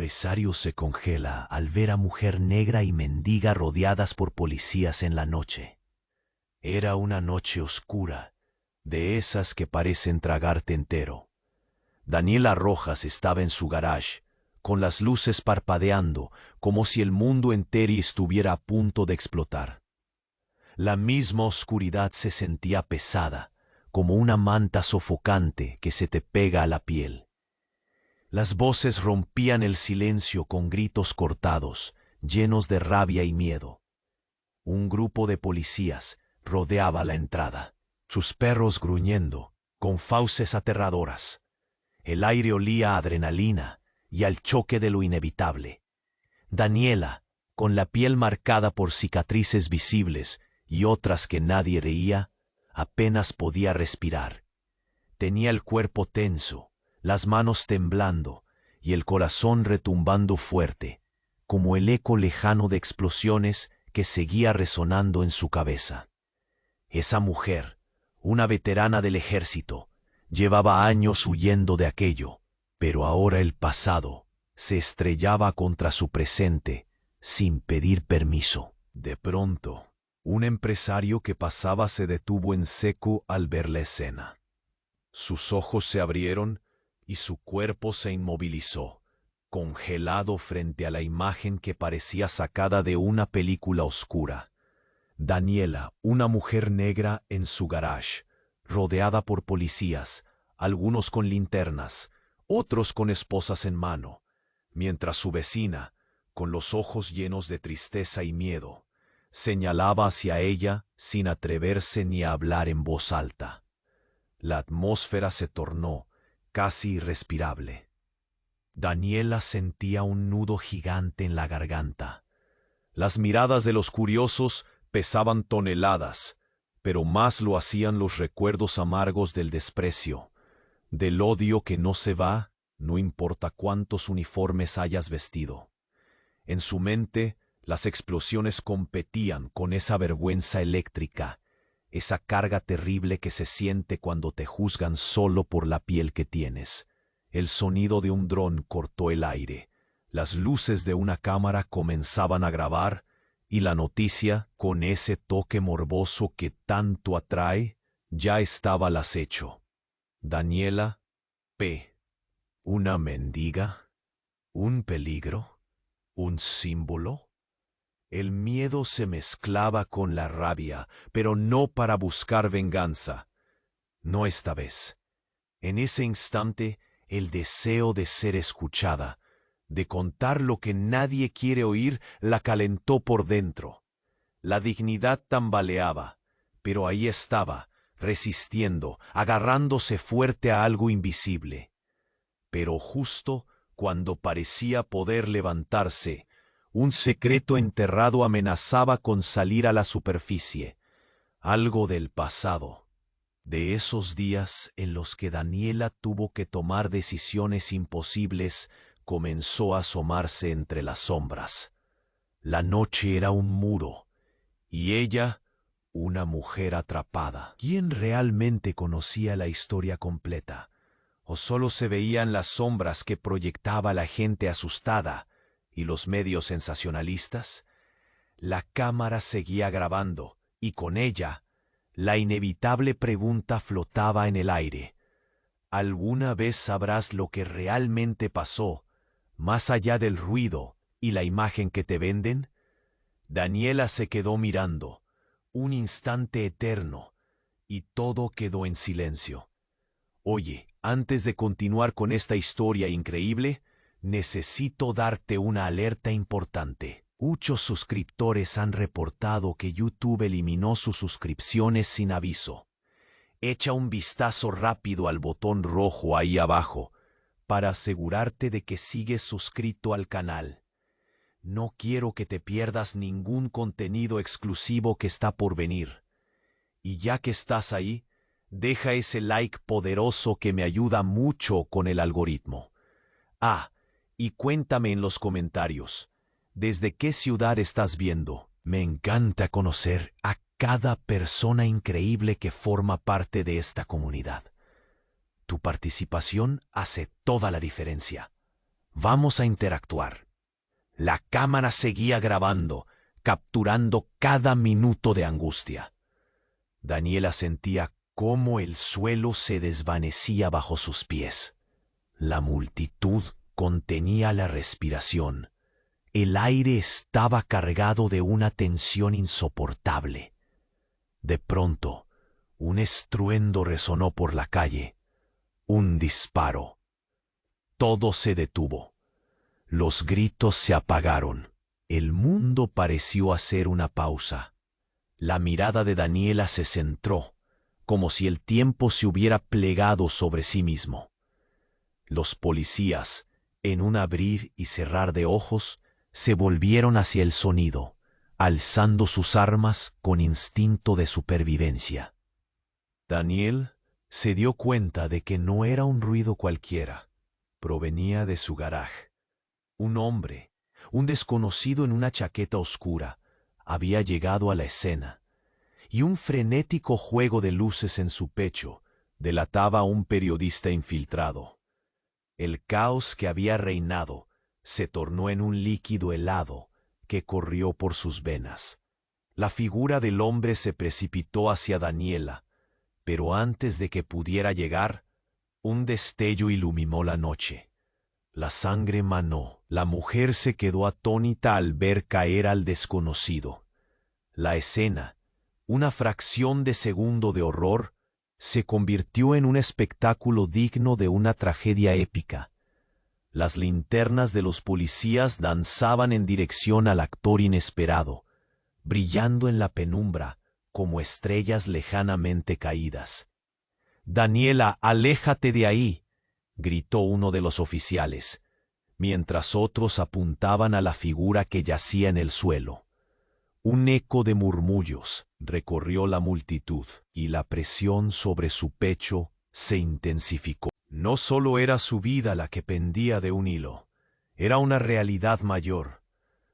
empresario se congela al ver a mujer negra y mendiga rodeadas por policías en la noche. Era una noche oscura, de esas que parecen tragarte entero. Daniela Rojas estaba en su garage, con las luces parpadeando, como si el mundo entero estuviera a punto de explotar. La misma oscuridad se sentía pesada, como una manta sofocante que se te pega a la piel. Las voces rompían el silencio con gritos cortados, llenos de rabia y miedo. Un grupo de policías rodeaba la entrada, sus perros gruñendo, con fauces aterradoras. El aire olía a adrenalina y al choque de lo inevitable. Daniela, con la piel marcada por cicatrices visibles y otras que nadie veía, apenas podía respirar. Tenía el cuerpo tenso, las manos temblando y el corazón retumbando fuerte, como el eco lejano de explosiones que seguía resonando en su cabeza. Esa mujer, una veterana del ejército, llevaba años huyendo de aquello, pero ahora el pasado se estrellaba contra su presente sin pedir permiso. De pronto, un empresario que pasaba se detuvo en seco al ver la escena. Sus ojos se abrieron y su cuerpo se inmovilizó, congelado frente a la imagen que parecía sacada de una película oscura. Daniela, una mujer negra en su garage, rodeada por policías, algunos con linternas, otros con esposas en mano, mientras su vecina, con los ojos llenos de tristeza y miedo, señalaba hacia ella sin atreverse ni a hablar en voz alta. La atmósfera se tornó casi irrespirable. Daniela sentía un nudo gigante en la garganta. Las miradas de los curiosos pesaban toneladas, pero más lo hacían los recuerdos amargos del desprecio, del odio que no se va, no importa cuántos uniformes hayas vestido. En su mente, las explosiones competían con esa vergüenza eléctrica, esa carga terrible que se siente cuando te juzgan solo por la piel que tienes. El sonido de un dron cortó el aire, las luces de una cámara comenzaban a grabar, y la noticia, con ese toque morboso que tanto atrae, ya estaba al acecho. Daniela P. ¿Una mendiga? ¿Un peligro? ¿Un símbolo? El miedo se mezclaba con la rabia, pero no para buscar venganza. No esta vez. En ese instante, el deseo de ser escuchada, de contar lo que nadie quiere oír, la calentó por dentro. La dignidad tambaleaba, pero ahí estaba, resistiendo, agarrándose fuerte a algo invisible. Pero justo cuando parecía poder levantarse, un secreto enterrado amenazaba con salir a la superficie, algo del pasado, de esos días en los que Daniela tuvo que tomar decisiones imposibles. Comenzó a asomarse entre las sombras. La noche era un muro, y ella, una mujer atrapada. ¿Quién realmente conocía la historia completa? ¿O solo se veían las sombras que proyectaba la gente asustada y los medios sensacionalistas? La cámara seguía grabando, y con ella, la inevitable pregunta flotaba en el aire. ¿Alguna vez sabrás lo que realmente pasó, más allá del ruido y la imagen que te venden? Daniela se quedó mirando, un instante eterno, y todo quedó en silencio. Oye, antes de continuar con esta historia increíble, necesito darte una alerta importante. Muchos suscriptores han reportado que YouTube eliminó sus suscripciones sin aviso. Echa un vistazo rápido al botón rojo ahí abajo, para asegurarte de que sigues suscrito al canal. No quiero que te pierdas ningún contenido exclusivo que está por venir. Y ya que estás ahí, deja ese like poderoso que me ayuda mucho con el algoritmo. Y cuéntame en los comentarios, ¿desde qué ciudad estás viendo? Me encanta conocer a cada persona increíble que forma parte de esta comunidad. Tu participación hace toda la diferencia. Vamos a interactuar. La cámara seguía grabando, capturando cada minuto de angustia. Daniela sentía cómo el suelo se desvanecía bajo sus pies. La multitud contenía la respiración. El aire estaba cargado de una tensión insoportable. De pronto, un estruendo resonó por la calle. Un disparo. Todo se detuvo. Los gritos se apagaron. El mundo pareció hacer una pausa. La mirada de Daniela se centró, como si el tiempo se hubiera plegado sobre sí mismo. Los policías, en un abrir y cerrar de ojos, se volvieron hacia el sonido, alzando sus armas con instinto de supervivencia. Daniel se dio cuenta de que no era un ruido cualquiera. Provenía de su garaje. Un hombre, un desconocido en una chaqueta oscura, había llegado a la escena, y un frenético juego de luces en su pecho delataba a un periodista infiltrado. El caos que había reinado se tornó en un líquido helado que corrió por sus venas. La figura del hombre se precipitó hacia Daniela, pero antes de que pudiera llegar, un destello iluminó la noche. La sangre manó. La mujer se quedó atónita al ver caer al desconocido. La escena, una fracción de segundo de horror, se convirtió en un espectáculo digno de una tragedia épica. Las linternas de los policías danzaban en dirección al actor inesperado, brillando en la penumbra como estrellas lejanamente caídas. «Daniela, aléjate de ahí», gritó uno de los oficiales, mientras otros apuntaban a la figura que yacía en el suelo. Un eco de murmullos recorrió la multitud y la presión sobre su pecho se intensificó. No solo era su vida la que pendía de un hilo, era una realidad mayor.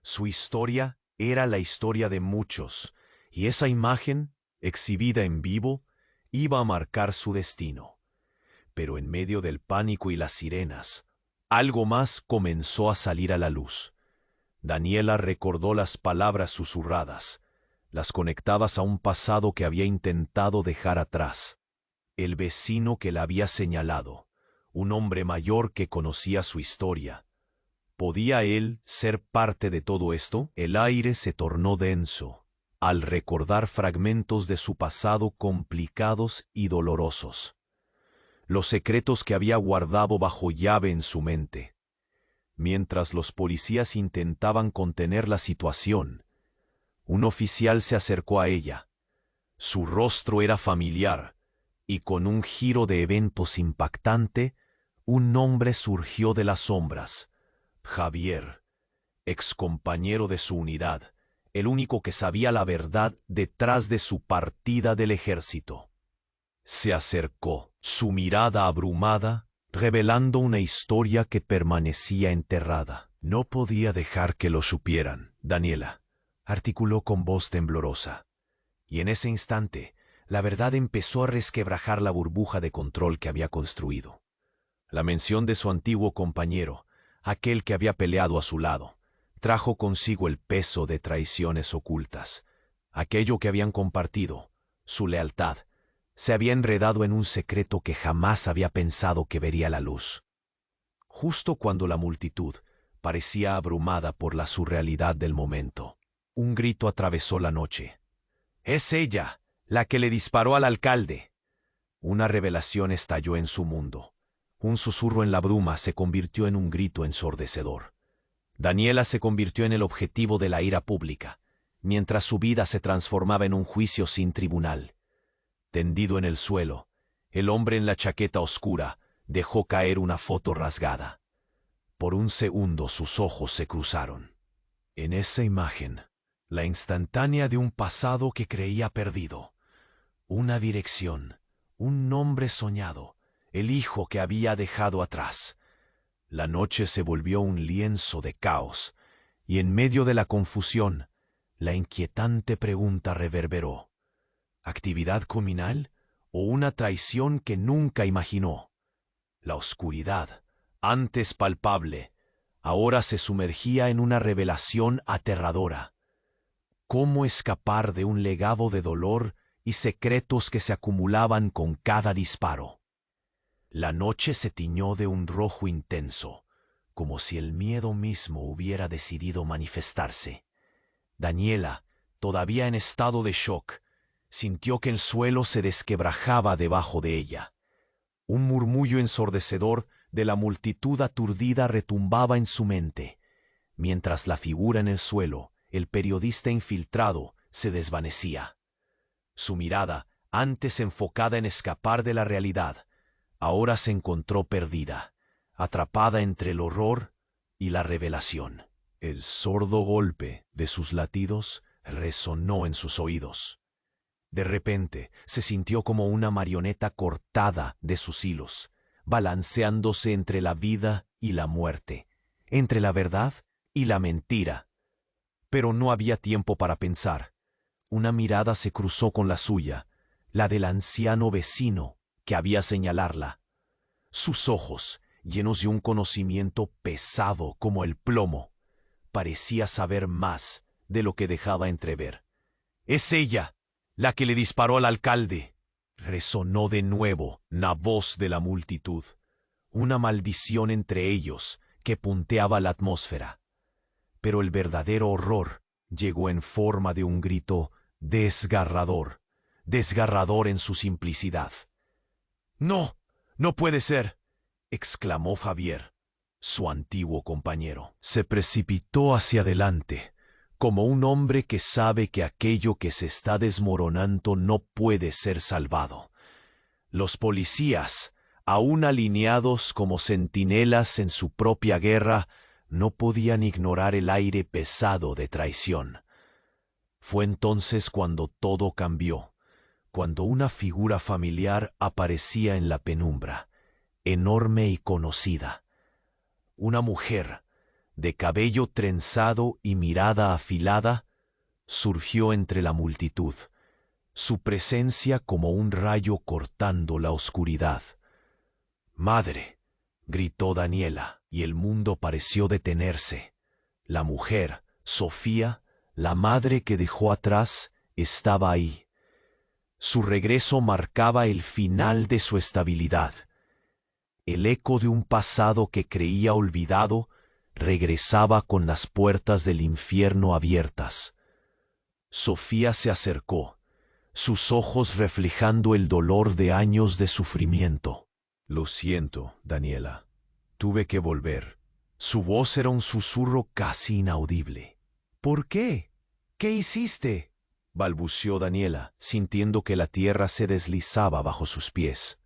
Su historia era la historia de muchos, y esa imagen, exhibida en vivo, iba a marcar su destino. Pero en medio del pánico y las sirenas, algo más comenzó a salir a la luz. Daniela recordó las palabras susurradas, las conectadas a un pasado que había intentado dejar atrás. El vecino que la había señalado, un hombre mayor que conocía su historia. ¿Podía él ser parte de todo esto? El aire se tornó denso, al recordar fragmentos de su pasado complicados y dolorosos. Los secretos que había guardado bajo llave en su mente. Mientras los policías intentaban contener la situación, un oficial se acercó a ella. Su rostro era familiar, y con un giro de eventos impactante, un nombre surgió de las sombras. Javier, excompañero de su unidad, el único que sabía la verdad detrás de su partida del ejército. Se acercó, su mirada abrumada, revelando una historia que permanecía enterrada. «No podía dejar que lo supieran, Daniela», articuló con voz temblorosa. Y en ese instante, la verdad empezó a resquebrajar la burbuja de control que había construido. La mención de su antiguo compañero, aquel que había peleado a su lado, trajo consigo el peso de traiciones ocultas. Aquello que habían compartido, su lealtad, se había enredado en un secreto que jamás había pensado que vería la luz. Justo cuando la multitud parecía abrumada por la surrealidad del momento, un grito atravesó la noche. «¡Es ella, la que le disparó al alcalde!». Una revelación estalló en su mundo. Un susurro en la bruma se convirtió en un grito ensordecedor. Daniela se convirtió en el objetivo de la ira pública, mientras su vida se transformaba en un juicio sin tribunal. Tendido en el suelo, el hombre en la chaqueta oscura dejó caer una foto rasgada. Por un segundo sus ojos se cruzaron. En esa imagen, la instantánea de un pasado que creía perdido. Una dirección, un nombre soñado, el hijo que había dejado atrás. La noche se volvió un lienzo de caos, y en medio de la confusión, la inquietante pregunta reverberó. ¿Actividad criminal o una traición que nunca imaginó? La oscuridad, antes palpable, Ahora se sumergía en una revelación aterradora. ¿Cómo escapar de un legado de dolor y secretos que se acumulaban con cada disparo? La noche se tiñó de un rojo intenso, como si el miedo mismo hubiera decidido manifestarse. Daniela, todavía en estado de shock, sintió que el suelo se desquebrajaba debajo de ella. Un murmullo ensordecedor de la multitud aturdida retumbaba en su mente, mientras la figura en el suelo, el periodista infiltrado, se desvanecía. Su mirada, antes enfocada en escapar de la realidad, ahora se encontró perdida, atrapada entre el horror y la revelación. El sordo golpe de sus latidos resonó en sus oídos. De repente se sintió como una marioneta cortada de sus hilos, balanceándose entre la vida y la muerte, entre la verdad y la mentira. Pero no había tiempo para pensar. Una mirada se cruzó con la suya, la del anciano vecino que había señalarla. Sus ojos, llenos de un conocimiento pesado como el plomo, parecía saber más de lo que dejaba entrever. «Es ella, la que le disparó al alcalde», resonó de nuevo la voz de la multitud, una maldición entre ellos que punteaba la atmósfera. Pero el verdadero horror llegó en forma de un grito desgarrador, desgarrador en su simplicidad. «¡No! ¡No puede ser!», exclamó Javier, su antiguo compañero. Se precipitó hacia adelante, como un hombre que sabe que aquello que se está desmoronando no puede ser salvado. Los policías, aún alineados como centinelas en su propia guerra, no podían ignorar el aire pesado de traición. Fue entonces cuando todo cambió, cuando una figura familiar aparecía en la penumbra, enorme y conocida. Una mujer, de cabello trenzado y mirada afilada, surgió entre la multitud, su presencia como un rayo cortando la oscuridad. «¡Madre!», gritó Daniela, y el mundo pareció detenerse. La mujer, Sofía, la madre que dejó atrás, estaba ahí. Su regreso marcaba el final de su estabilidad. El eco de un pasado que creía olvidado regresaba con las puertas del infierno abiertas. Sofía se acercó, sus ojos reflejando el dolor de años de sufrimiento. «Lo siento, Daniela. Tuve que volver». Su voz era un susurro casi inaudible. «¿Por qué? ¿Qué hiciste?», balbuceó Daniela, sintiendo que la tierra se deslizaba bajo sus pies.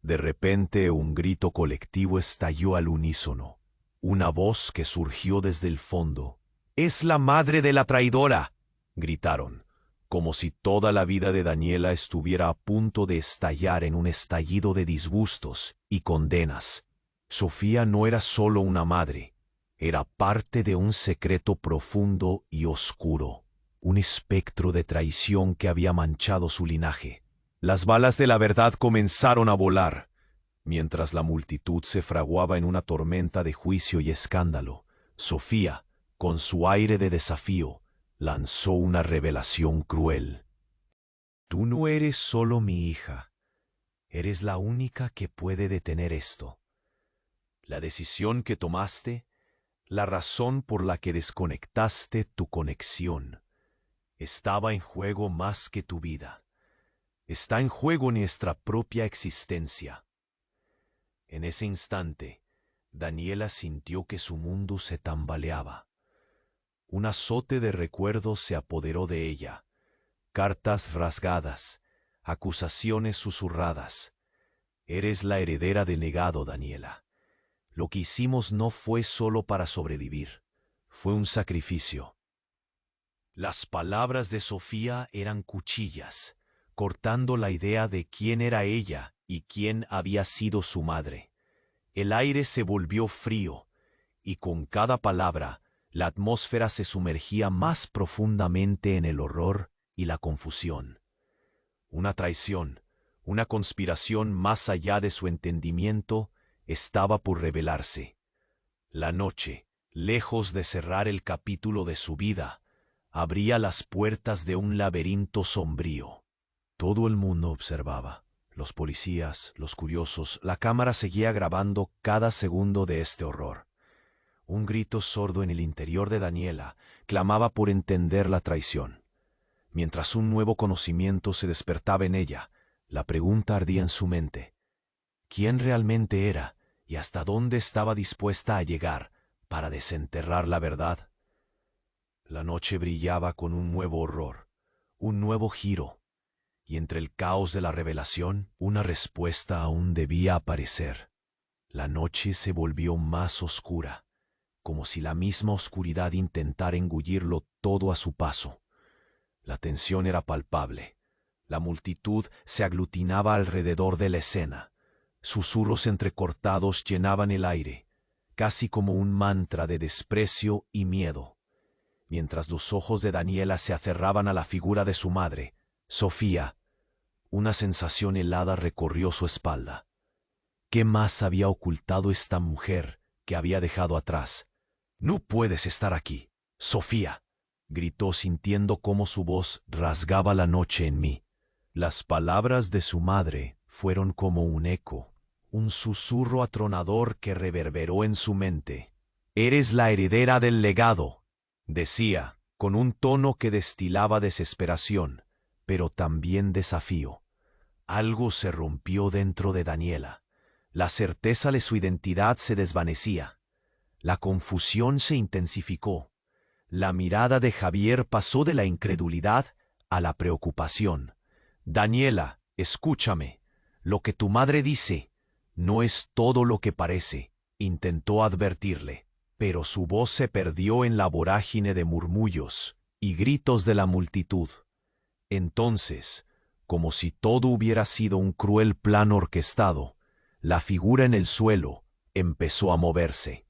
De repente un grito colectivo estalló al unísono. Una voz que surgió desde el fondo. «¡Es la madre de la traidora!», gritaron, como si toda la vida de Daniela estuviera a punto de estallar en un estallido de disgustos y condenas. Sofía no era solo una madre, era parte de un secreto profundo y oscuro, un espectro de traición que había manchado su linaje. Las balas de la verdad comenzaron a volar, mientras la multitud se fraguaba en una tormenta de juicio y escándalo. Sofía, con su aire de desafío, lanzó una revelación cruel. «Tú no eres solo mi hija, eres la única que puede detener esto. La decisión que tomaste, la razón por la que desconectaste tu conexión, estaba en juego más que tu vida. Está en juego nuestra propia existencia». En ese instante, Daniela sintió que su mundo se tambaleaba. Un azote de recuerdos se apoderó de ella. Cartas rasgadas, acusaciones susurradas. «Eres la heredera del legado, Daniela. Lo que hicimos no fue solo para sobrevivir, fue un sacrificio». Las palabras de Sofía eran cuchillas, cortando la idea de quién era ella y quién había sido su madre. El aire se volvió frío, y con cada palabra, la atmósfera se sumergía más profundamente en el horror y la confusión. Una traición, una conspiración más allá de su entendimiento, estaba por revelarse. La noche, lejos de cerrar el capítulo de su vida, abría las puertas de un laberinto sombrío. Todo el mundo observaba. Los policías, los curiosos, la cámara seguía grabando cada segundo de este horror. Un grito sordo en el interior de Daniela clamaba por entender la traición. Mientras un nuevo conocimiento se despertaba en ella, la pregunta ardía en su mente. ¿Quién realmente era y hasta dónde estaba dispuesta a llegar para desenterrar la verdad? La noche brillaba con un nuevo horror, un nuevo giro, y entre el caos de la revelación, una respuesta aún debía aparecer. La noche se volvió más oscura, como si la misma oscuridad intentara engullirlo todo a su paso. La tensión era palpable. La multitud se aglutinaba alrededor de la escena. Susurros entrecortados llenaban el aire, casi como un mantra de desprecio y miedo. Mientras los ojos de Daniela se aferraban a la figura de su madre, Sofía, una sensación helada recorrió su espalda. ¿Qué más había ocultado esta mujer que había dejado atrás? «No puedes estar aquí, Sofía», gritó sintiendo cómo su voz rasgaba la noche en mí. Las palabras de su madre fueron como un eco, un susurro atronador que reverberó en su mente. «Eres la heredera del legado», decía, con un tono que destilaba desesperación, pero también desafío. Algo se rompió dentro de Daniela. La certeza de su identidad se desvanecía. La confusión se intensificó. La mirada de Javier pasó de la incredulidad a la preocupación. «Daniela, escúchame. Lo que tu madre dice no es todo lo que parece», intentó advertirle, pero su voz se perdió en la vorágine de murmullos y gritos de la multitud. Entonces, como si todo hubiera sido un cruel plan orquestado, la figura en el suelo empezó a moverse.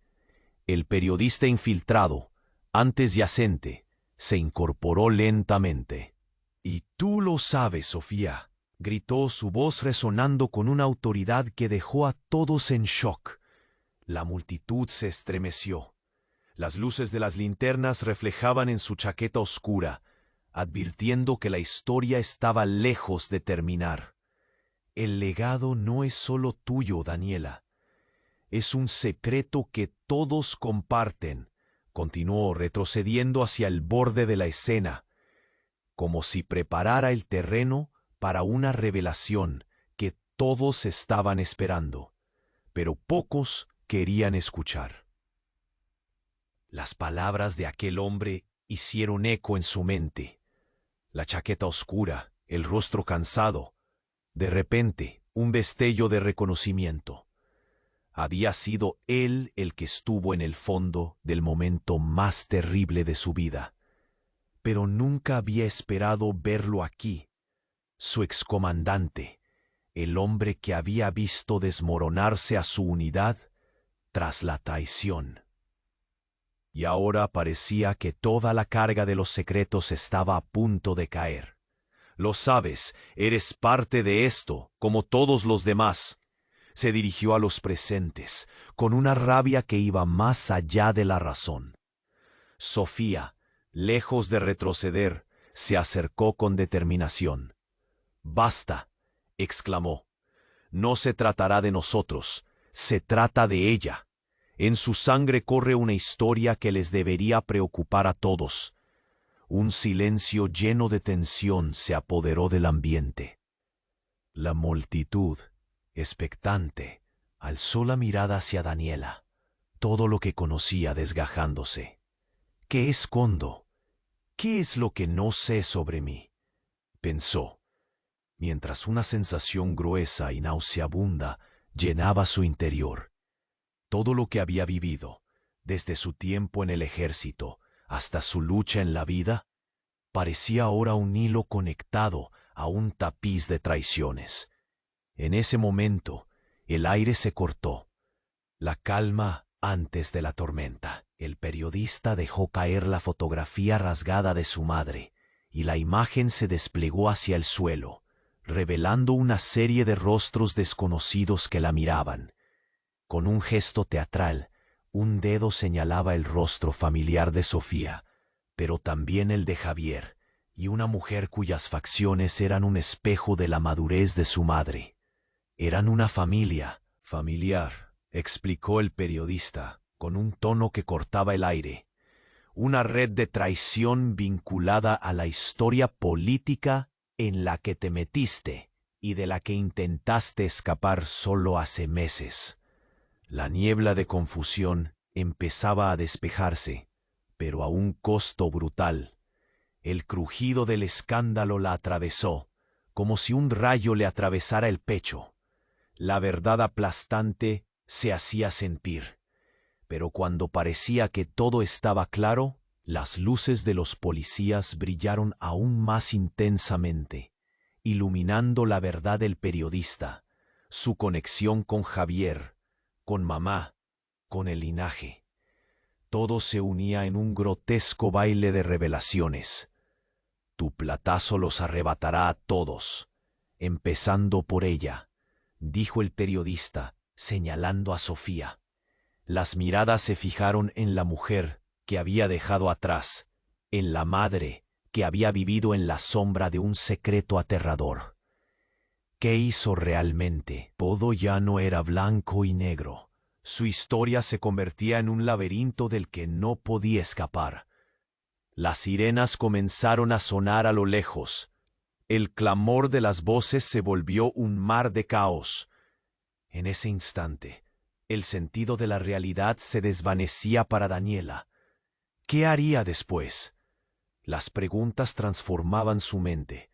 El periodista infiltrado, antes yacente, se incorporó lentamente. «Y tú lo sabes, Sofía», gritó su voz resonando con una autoridad que dejó a todos en shock. La multitud se estremeció. Las luces de las linternas reflejaban en su chaqueta oscura, advirtiendo que la historia estaba lejos de terminar. «El legado no es solo tuyo, Daniela. Es un secreto que todos comparten», continuó retrocediendo hacia el borde de la escena, como si preparara el terreno para una revelación que todos estaban esperando, pero pocos querían escuchar. Las palabras de aquel hombre hicieron eco en su mente. La chaqueta oscura, el rostro cansado. De repente, un destello de reconocimiento. Había sido él el que estuvo en el fondo del momento más terrible de su vida. Pero nunca había esperado verlo aquí. Su excomandante, el hombre que había visto desmoronarse a su unidad tras la traición. Y ahora parecía que toda la carga de los secretos estaba a punto de caer. «Lo sabes, eres parte de esto, como todos los demás». Se dirigió a los presentes, con una rabia que iba más allá de la razón. Sofía, lejos de retroceder, se acercó con determinación. «Basta», exclamó. «No se tratará de nosotros, se trata de ella. En su sangre corre una historia que les debería preocupar a todos». Un silencio lleno de tensión se apoderó del ambiente. La multitud, expectante, alzó la mirada hacia Daniela, todo lo que conocía desgajándose. «¿Qué escondo? ¿Qué es lo que no sé sobre mí?», pensó, mientras una sensación gruesa y nauseabunda llenaba su interior. Todo lo que había vivido, desde su tiempo en el ejército hasta su lucha en la vida, parecía ahora un hilo conectado a un tapiz de traiciones. En ese momento, el aire se cortó. La calma antes de la tormenta. El periodista dejó caer la fotografía rasgada de su madre, y la imagen se desplegó hacia el suelo, revelando una serie de rostros desconocidos que la miraban. Con un gesto teatral, Un dedo señalaba el rostro familiar de Sofía, pero también el de Javier, y una mujer cuyas facciones eran un espejo de la madurez de su madre. Eran una familia, familiar, explicó el periodista, con un tono que cortaba el aire. Una red de traición vinculada a la historia política en la que te metiste y de la que intentaste escapar solo hace meses. La niebla de confusión empezaba a despejarse, pero a un costo brutal. El crujido del escándalo la atravesó, como si un rayo le atravesara el pecho. La verdad aplastante se hacía sentir, pero cuando parecía que todo estaba claro, las luces de los policías brillaron aún más intensamente, iluminando la verdad del periodista, su conexión con Javier, con mamá, con el linaje. Todo se unía en un grotesco baile de revelaciones. Tu platazo los arrebatará a todos, empezando por ella, dijo el periodista, señalando a Sofía. Las miradas se fijaron en la mujer que había dejado atrás, en la madre que había vivido en la sombra de un secreto aterrador. ¿Qué hizo realmente? Todo ya no era blanco y negro. Su historia se convertía en un laberinto del que no podía escapar. Las sirenas comenzaron a sonar a lo lejos. El clamor de las voces se volvió un mar de caos. En ese instante, el sentido de la realidad se desvanecía para Daniela. ¿Qué haría después? Las preguntas transformaban su mente,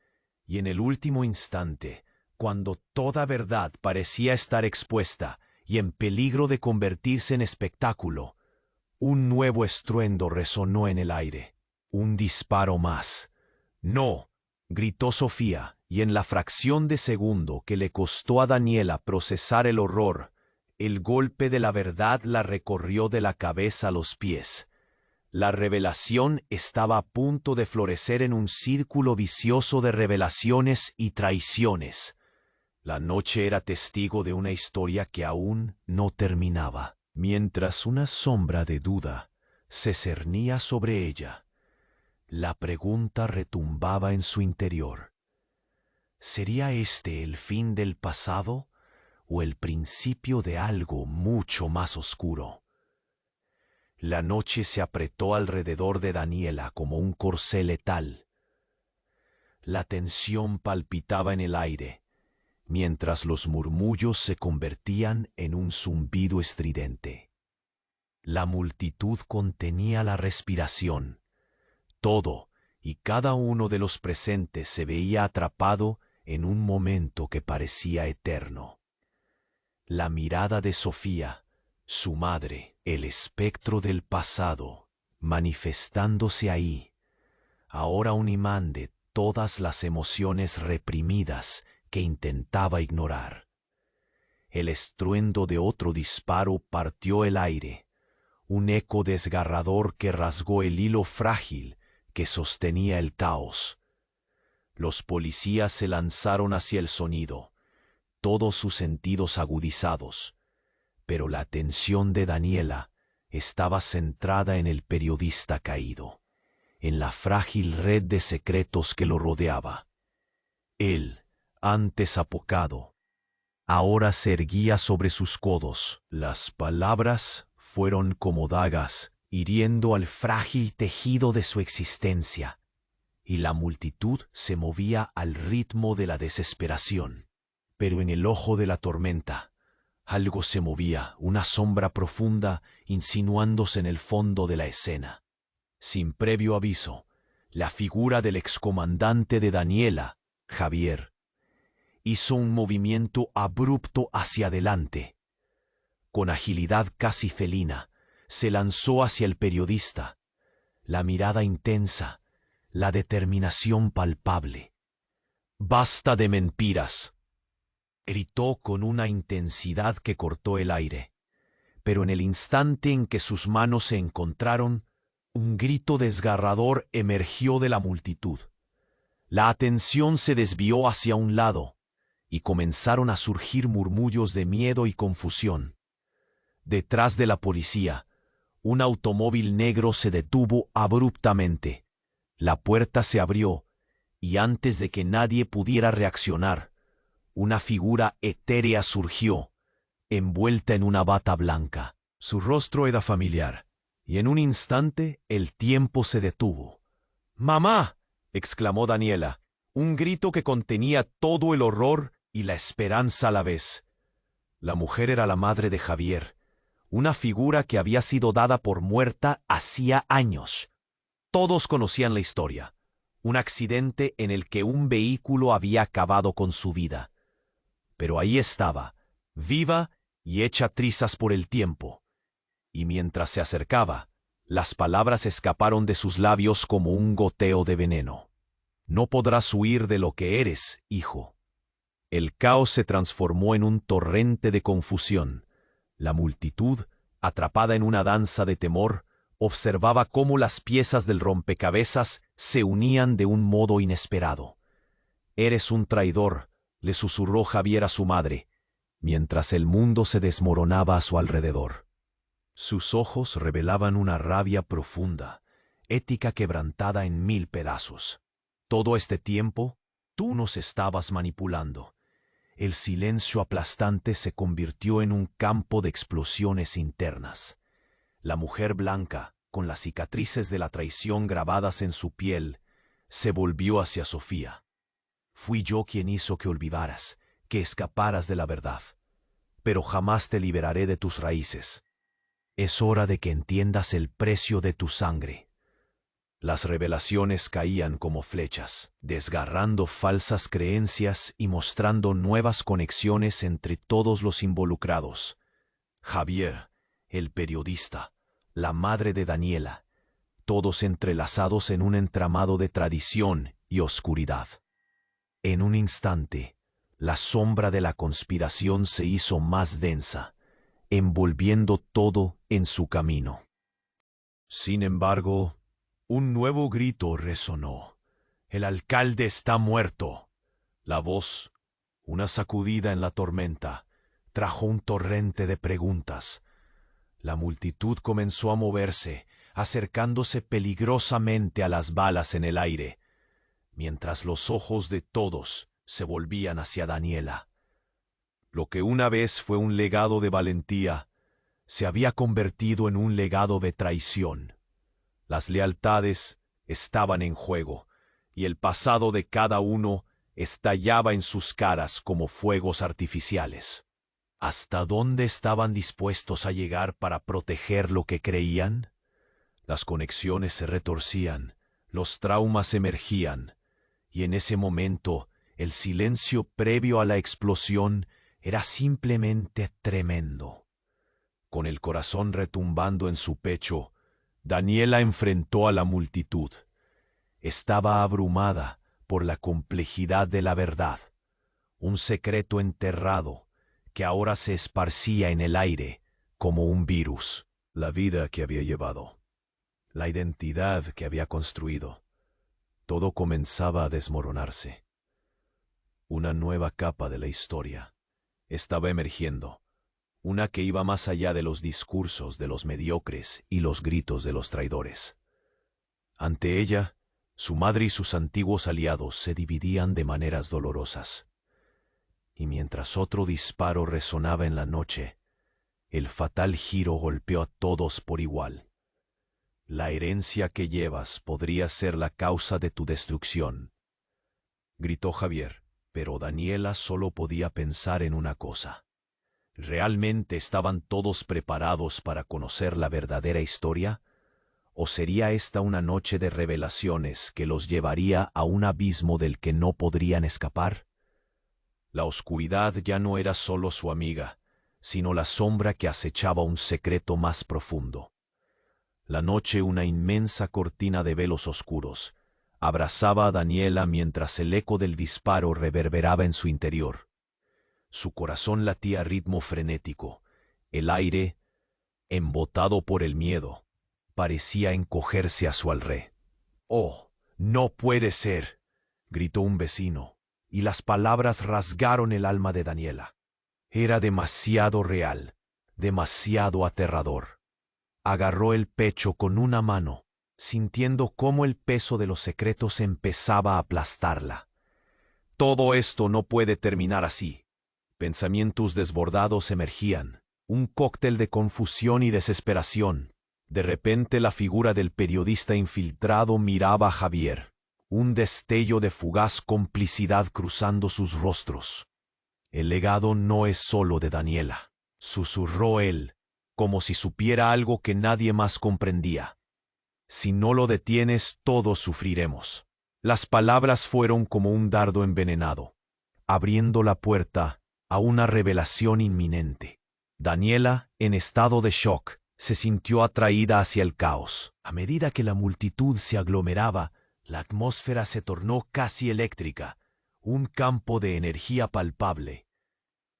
y en el último instante, cuando toda verdad parecía estar expuesta y en peligro de convertirse en espectáculo, un nuevo estruendo resonó en el aire. Un disparo más. ¡No!, gritó Sofía, y en la fracción de segundo que le costó a Daniela procesar el horror, el golpe de la verdad la recorrió de la cabeza a los pies. La revelación estaba a punto de florecer en un círculo vicioso de revelaciones y traiciones. La noche era testigo de una historia que aún no terminaba, mientras una sombra de duda se cernía sobre ella. La pregunta retumbaba en su interior. ¿Sería este el fin del pasado o el principio de algo mucho más oscuro? La noche se apretó alrededor de Daniela como un corsé letal. La tensión palpitaba en el aire, mientras los murmullos se convertían en un zumbido estridente. La multitud contenía la respiración. Todo y cada uno de los presentes se veía atrapado en un momento que parecía eterno. La mirada de Sofía, su madre, el espectro del pasado, manifestándose ahí, ahora un imán de todas las emociones reprimidas que intentaba ignorar. El estruendo de otro disparo partió el aire, un eco desgarrador que rasgó el hilo frágil que sostenía el caos. Los policías se lanzaron hacia el sonido, todos sus sentidos agudizados, pero la atención de Daniela estaba centrada en el periodista caído, en la frágil red de secretos que lo rodeaba. Él, antes apocado, ahora se erguía sobre sus codos. Las palabras fueron como dagas, hiriendo al frágil tejido de su existencia, y la multitud se movía al ritmo de la desesperación. Pero en el ojo de la tormenta, algo se movía, una sombra profunda insinuándose en el fondo de la escena. Sin previo aviso, la figura del excomandante de Daniela, Javier, hizo un movimiento abrupto hacia adelante. Con agilidad casi felina, se lanzó hacia el periodista, la mirada intensa, la determinación palpable. «¡Basta de mentiras!», gritó con una intensidad que cortó el aire. Pero en el instante en que sus manos se encontraron, un grito desgarrador emergió de la multitud. La atención se desvió hacia un lado, y comenzaron a surgir murmullos de miedo y confusión. Detrás de la policía, un automóvil negro se detuvo abruptamente. La puerta se abrió, y antes de que nadie pudiera reaccionar, una figura etérea surgió, envuelta en una bata blanca. Su rostro era familiar, y en un instante el tiempo se detuvo. ¡Mamá!, exclamó Daniela, un grito que contenía todo el horror y la esperanza a la vez. La mujer era la madre de Javier, una figura que había sido dada por muerta hacía años. Todos conocían la historia, un accidente en el que un vehículo había acabado con su vida. Pero ahí estaba, viva y hecha trizas por el tiempo. Y mientras se acercaba, las palabras escaparon de sus labios como un goteo de veneno. No podrás huir de lo que eres, hijo. El caos se transformó en un torrente de confusión. La multitud, atrapada en una danza de temor, observaba cómo las piezas del rompecabezas se unían de un modo inesperado. «Eres un traidor», le susurró Javier a su madre, mientras el mundo se desmoronaba a su alrededor. Sus ojos revelaban una rabia profunda, ética quebrantada en 1000 pedazos. Todo este tiempo, tú nos estabas manipulando. El silencio aplastante se convirtió en un campo de explosiones internas. La mujer blanca, con las cicatrices de la traición grabadas en su piel, se volvió hacia Sofía. Fui yo quien hizo que olvidaras, que escaparas de la verdad. Pero jamás te liberaré de tus raíces. Es hora de que entiendas el precio de tu sangre. Las revelaciones caían como flechas, desgarrando falsas creencias y mostrando nuevas conexiones entre todos los involucrados. Javier, el periodista, la madre de Daniela, todos entrelazados en un entramado de tradición y oscuridad. En un instante, la sombra de la conspiración se hizo más densa, envolviendo todo en su camino. Sin embargo, un nuevo grito resonó. «El alcalde está muerto». La voz, una sacudida en la tormenta, trajo un torrente de preguntas. La multitud comenzó a moverse, acercándose peligrosamente a las balas en el aire, mientras los ojos de todos se volvían hacia Daniela. Lo que una vez fue un legado de valentía, se había convertido en un legado de traición. Las lealtades estaban en juego, y el pasado de cada uno estallaba en sus caras como fuegos artificiales. ¿Hasta dónde estaban dispuestos a llegar para proteger lo que creían? Las conexiones se retorcían, los traumas emergían, y en ese momento el silencio previo a la explosión era simplemente tremendo. Con el corazón retumbando en su pecho, Daniela enfrentó a la multitud. Estaba abrumada por la complejidad de la verdad, un secreto enterrado que ahora se esparcía en el aire como un virus. La vida que había llevado, la identidad que había construido, todo comenzaba a desmoronarse. Una nueva capa de la historia estaba emergiendo, una que iba más allá de los discursos de los mediocres y los gritos de los traidores. Ante ella, su madre y sus antiguos aliados se dividían de maneras dolorosas. Y mientras otro disparo resonaba en la noche, el fatal giro golpeó a todos por igual. La herencia que llevas podría ser la causa de tu destrucción, gritó Javier, pero Daniela solo podía pensar en una cosa. ¿Realmente estaban todos preparados para conocer la verdadera historia? ¿O sería esta una noche de revelaciones que los llevaría a un abismo del que no podrían escapar? La oscuridad ya no era solo su amiga, sino la sombra que acechaba un secreto más profundo. La noche, una inmensa cortina de velos oscuros, abrazaba a Daniela mientras el eco del disparo reverberaba en su interior. Su corazón latía a ritmo frenético. El aire, embotado por el miedo, parecía encogerse a su alrededor. «¡Oh, no puede ser!», gritó un vecino, y las palabras rasgaron el alma de Daniela. Era demasiado real. demasiado aterrador. Agarró el pecho con una mano, sintiendo cómo el peso de los secretos empezaba a aplastarla. Todo esto no puede terminar así. Pensamientos desbordados emergían, un cóctel de confusión y desesperación. De repente la figura del periodista infiltrado miraba a Javier, un destello de fugaz complicidad cruzando sus rostros. El legado no es solo de Daniela, susurró él, como si supiera algo que nadie más comprendía. Si no lo detienes, todos sufriremos. Las palabras fueron como un dardo envenenado, abriendo la puerta a una revelación inminente. Daniela, en estado de shock, se sintió atraída hacia el caos. A medida que la multitud se aglomeraba, la atmósfera se tornó casi eléctrica, un campo de energía palpable.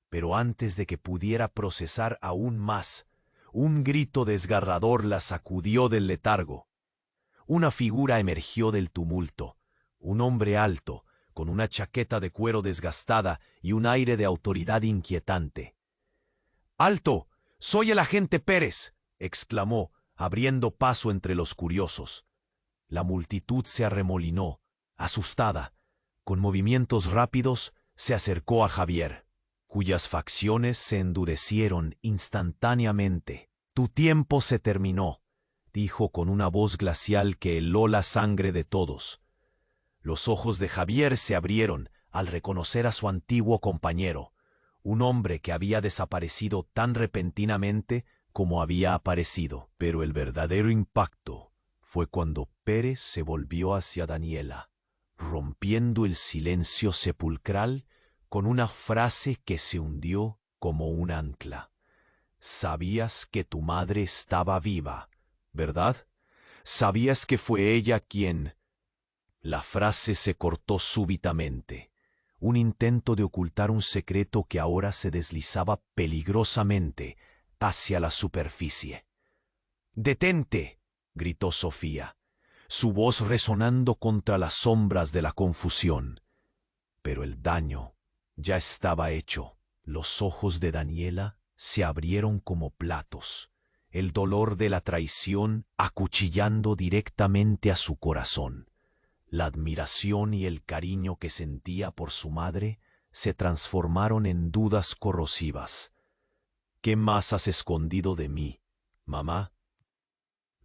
Pero antes de que pudiera procesar aún más, un grito desgarrador la sacudió del letargo. Una figura emergió del tumulto, un hombre alto, con una chaqueta de cuero desgastada y un aire de autoridad inquietante. ¡Alto! ¡Soy el agente Pérez!, exclamó, abriendo paso entre los curiosos. La multitud se arremolinó, asustada. Con movimientos rápidos, se acercó a Javier, cuyas facciones se endurecieron instantáneamente. «Tu tiempo se terminó», dijo con una voz glacial que heló la sangre de todos. Los ojos de Javier se abrieron al reconocer a su antiguo compañero, un hombre que había desaparecido tan repentinamente como había aparecido. Pero el verdadero impacto fue cuando Pérez se volvió hacia Daniela, rompiendo el silencio sepulcral con una frase que se hundió como un ancla. «Sabías que tu madre estaba viva, ¿verdad? Sabías que fue ella quien...». La frase se cortó súbitamente, un intento de ocultar un secreto que ahora se deslizaba peligrosamente hacia la superficie. «¡Detente!», gritó Sofía, su voz resonando contra las sombras de la confusión. Pero el daño ya estaba hecho. Los ojos de Daniela se abrieron como platos, el dolor de la traición acuchillando directamente a su corazón. La admiración y el cariño que sentía por su madre se transformaron en dudas corrosivas. «¿Qué más has escondido de mí, mamá?».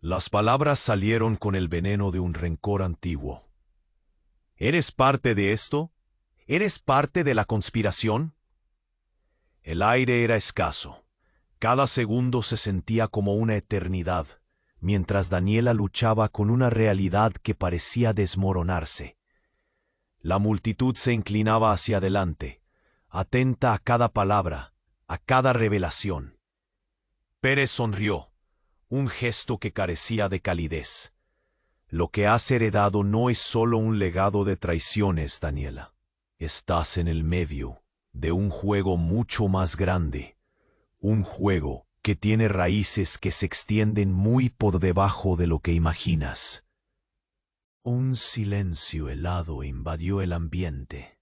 Las palabras salieron con el veneno de un rencor antiguo. «¿Eres parte de esto? ¿Eres parte de la conspiración?». El aire era escaso. Cada segundo se sentía como una eternidad, mientras Daniela luchaba con una realidad que parecía desmoronarse. La multitud se inclinaba hacia adelante, atenta a cada palabra, a cada revelación. Pérez sonrió, un gesto que carecía de calidez. «Lo que has heredado no es solo un legado de traiciones, Daniela. Estás en el medio de un juego mucho más grande, un juego que tiene raíces que se extienden muy por debajo de lo que imaginas». Un silencio helado invadió el ambiente.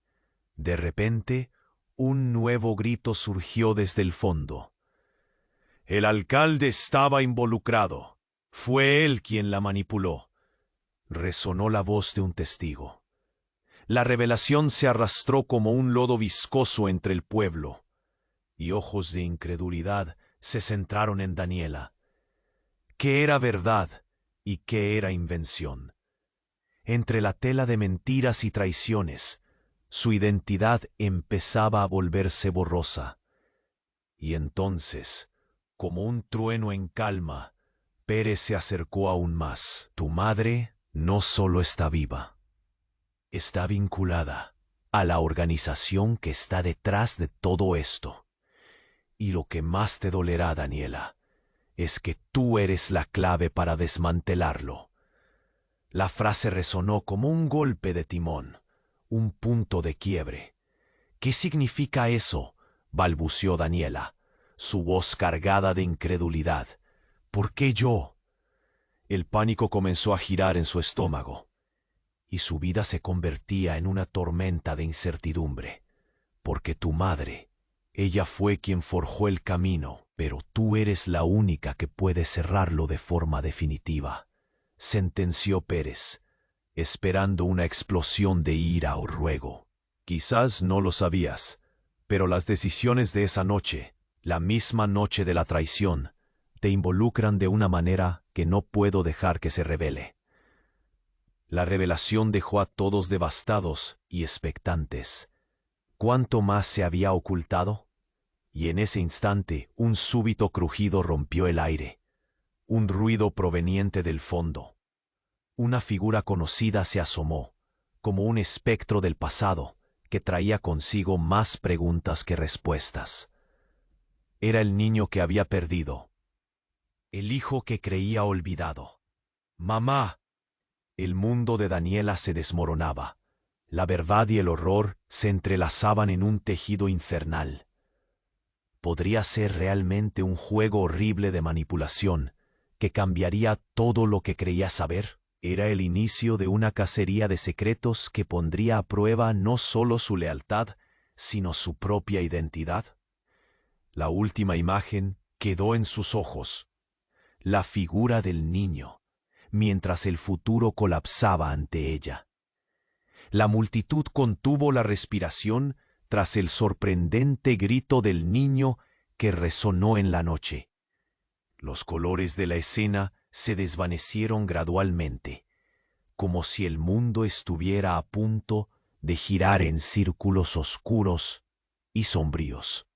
De repente, un nuevo grito surgió desde el fondo. «El alcalde estaba involucrado. Fue él quien la manipuló», resonó la voz de un testigo. La revelación se arrastró como un lodo viscoso entre el pueblo, y ojos de incredulidad se centraron en Daniela. ¿Qué era verdad y qué era invención? Entre la tela de mentiras y traiciones, su identidad empezaba a volverse borrosa. Y entonces, como un trueno en calma, Pérez se acercó aún más. «Tu madre no solo está viva, está vinculada a la organización que está detrás de todo esto. Y lo que más te dolerá, Daniela, es que tú eres la clave para desmantelarlo». La frase resonó como un golpe de timón, un punto de quiebre. «¿Qué significa eso?», balbuceó Daniela, su voz cargada de incredulidad. «¿Por qué yo?». El pánico comenzó a girar en su estómago, y su vida se convertía en una tormenta de incertidumbre. «Porque tu madre, ella fue quien forjó el camino Pero tú eres la única que puede cerrarlo de forma definitiva, sentenció Pérez, esperando una explosión de ira o ruego. Quizás no lo sabías, pero las decisiones de esa noche, la misma noche de la traición, te involucran de una manera que no puedo dejar que se revele. La revelación dejó a todos devastados y expectantes. ¿Cuánto más se había ocultado? Y en ese instante un súbito crujido rompió el aire, un ruido proveniente del fondo. Una figura conocida se asomó, como un espectro del pasado que traía consigo más preguntas que respuestas. Era el niño que había perdido, el hijo que creía olvidado. ¡Mamá! El mundo de Daniela se desmoronaba. La verdad y el horror se entrelazaban en un tejido infernal. Podría ser realmente un juego horrible de manipulación que cambiaría todo lo que creía saber. Era el inicio de una cacería de secretos que pondría a prueba no solo su lealtad, sino su propia identidad. La última imagen quedó en sus ojos, la figura del niño, mientras el futuro colapsaba ante ella. La multitud contuvo la respiración tras el sorprendente grito del niño que resonó en la noche. Los colores de la escena se desvanecieron gradualmente, como si el mundo estuviera a punto de girar en círculos oscuros y sombríos.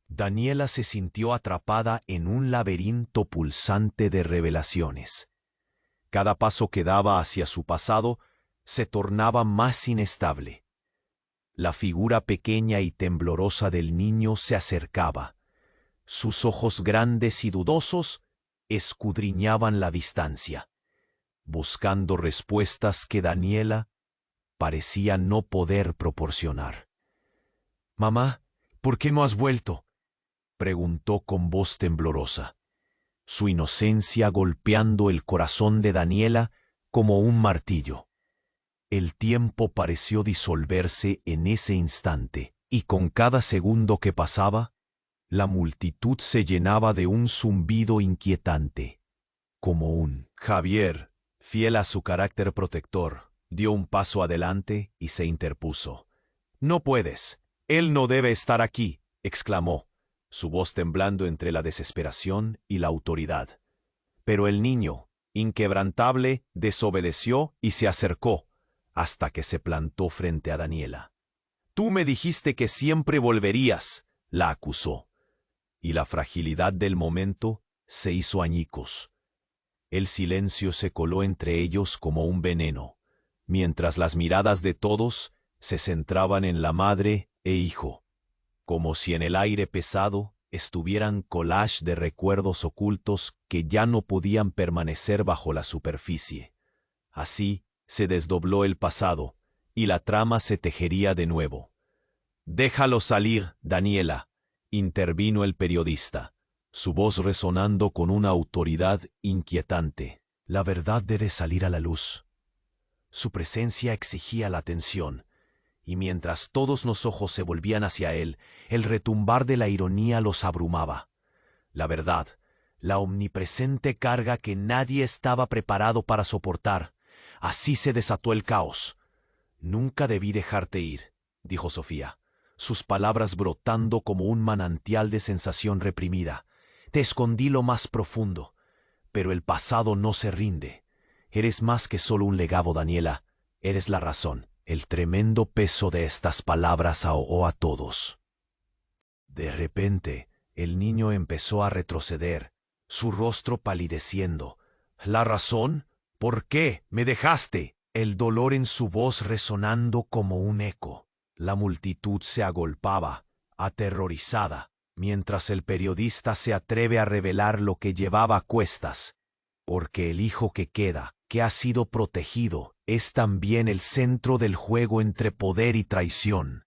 Daniela se sintió atrapada en un laberinto pulsante de revelaciones. Cada paso que daba hacia su pasado se tornaba más inestable. La figura pequeña y temblorosa del niño se acercaba. Sus ojos grandes y dudosos escudriñaban la distancia, buscando respuestas que Daniela parecía no poder proporcionar. «Mamá, ¿por qué no has vuelto?», preguntó con voz temblorosa, su inocencia golpeando el corazón de Daniela como un martillo. El tiempo pareció disolverse en ese instante, y con cada segundo que pasaba, la multitud se llenaba de un zumbido inquietante, como un Javier, fiel a su carácter protector, dio un paso adelante y se interpuso. «No puedes. Él no debe estar aquí», exclamó, su voz temblando entre la desesperación y la autoridad. Pero el niño, inquebrantable, desobedeció y se acercó, hasta que se plantó frente a Daniela. «Tú me dijiste que siempre volverías», la acusó, y la fragilidad del momento se hizo añicos. El silencio se coló entre ellos como un veneno, mientras las miradas de todos se centraban en la madre e hijo, como si en el aire pesado estuvieran collage de recuerdos ocultos que ya no podían permanecer bajo la superficie. Así se desdobló el pasado, y la trama se tejería de nuevo. «Déjalo salir, Daniela», intervino el periodista, su voz resonando con una autoridad inquietante. «La verdad debe salir a la luz». Su presencia exigía la atención, y mientras todos los ojos se volvían hacia él, el retumbar de la ironía los abrumaba. La verdad, la omnipresente carga que nadie estaba preparado para soportar. Así se desató el caos. «Nunca debí dejarte ir», dijo Sofía, sus palabras brotando como un manantial de sensación reprimida. «Te escondí lo más profundo, pero el pasado no se rinde. Eres más que solo un legado, Daniela. Eres la razón». El tremendo peso de estas palabras ahogó a todos. De repente, el niño empezó a retroceder, su rostro palideciendo. «¿La razón? ¿Por qué me dejaste?», el dolor en su voz resonando como un eco. La multitud se agolpaba, aterrorizada, mientras el periodista se atreve a revelar lo que llevaba a cuestas. Porque el hijo que queda, que ha sido protegido, es también el centro del juego entre poder y traición.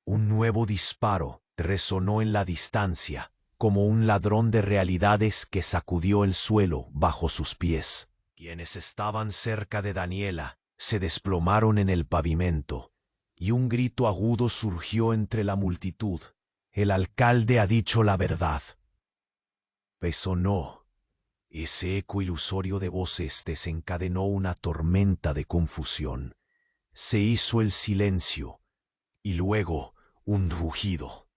Un nuevo disparo resonó en la distancia, como un ladrón de realidades que sacudió el suelo bajo sus pies. Quienes estaban cerca de Daniela se desplomaron en el pavimento, y un grito agudo surgió entre la multitud. «El alcalde ha dicho la verdad». Resonó. Ese eco ilusorio de voces desencadenó una tormenta de confusión. Se hizo el silencio y luego un rugido.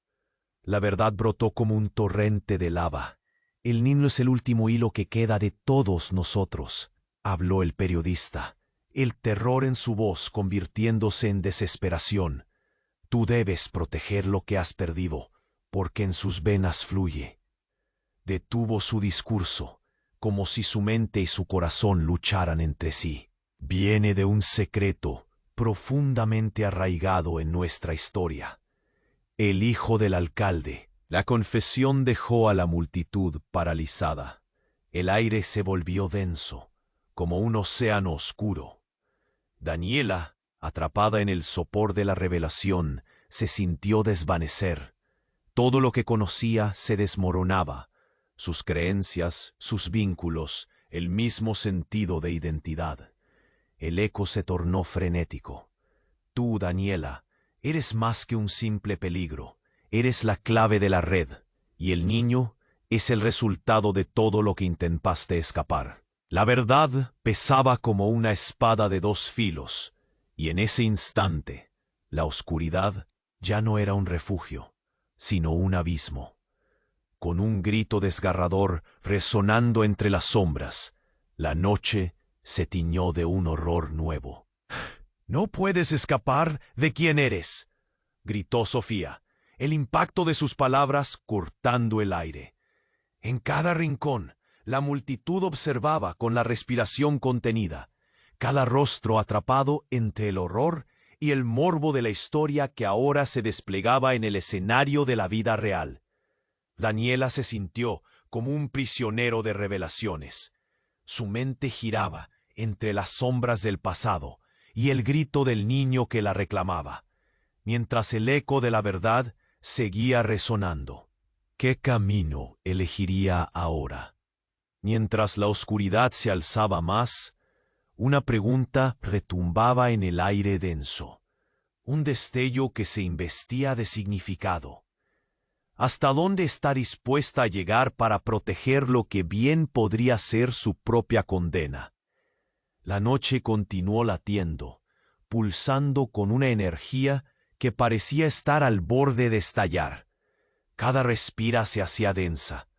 La verdad brotó como un torrente de lava. El niño es el último hilo que queda de todos nosotros, habló el periodista, el terror en su voz convirtiéndose en desesperación. Tú debes proteger lo que has perdido, porque en sus venas fluye. Detuvo su discurso, como si su mente y su corazón lucharan entre sí. Viene de un secreto profundamente arraigado en nuestra historia. El hijo del alcalde. La confesión dejó a la multitud paralizada. El aire se volvió denso, como un océano oscuro. Daniela, atrapada en el sopor de la revelación, se sintió desvanecer. Todo lo que conocía se desmoronaba. Sus creencias, sus vínculos, el mismo sentido de identidad. El eco se tornó frenético. Tú, Daniela, eres más que un simple peligro. Eres la clave de la red, y el niño es el resultado de todo lo que intentaste escapar. La verdad pesaba como una espada de dos filos, y en ese instante, la oscuridad ya no era un refugio, sino un abismo. Con un grito desgarrador resonando entre las sombras, la noche se tiñó de un horror nuevo. «No puedes escapar de quién eres», gritó Sofía, el impacto de sus palabras cortando el aire. En cada rincón, la multitud observaba con la respiración contenida, cada rostro atrapado entre el horror y el morbo de la historia que ahora se desplegaba en el escenario de la vida real. Daniela se sintió como un prisionero de revelaciones. Su mente giraba entre las sombras del pasado y el grito del niño que la reclamaba, mientras el eco de la verdad seguía resonando. ¿Qué camino elegiría ahora? Mientras la oscuridad se alzaba más, una pregunta retumbaba en el aire denso, un destello que se investía de significado. ¿Hasta dónde está dispuesta a llegar para proteger lo que bien podría ser su propia condena? La noche continuó latiendo, pulsando con una energía que parecía estar al borde de estallar. Cada respira se hacía densa,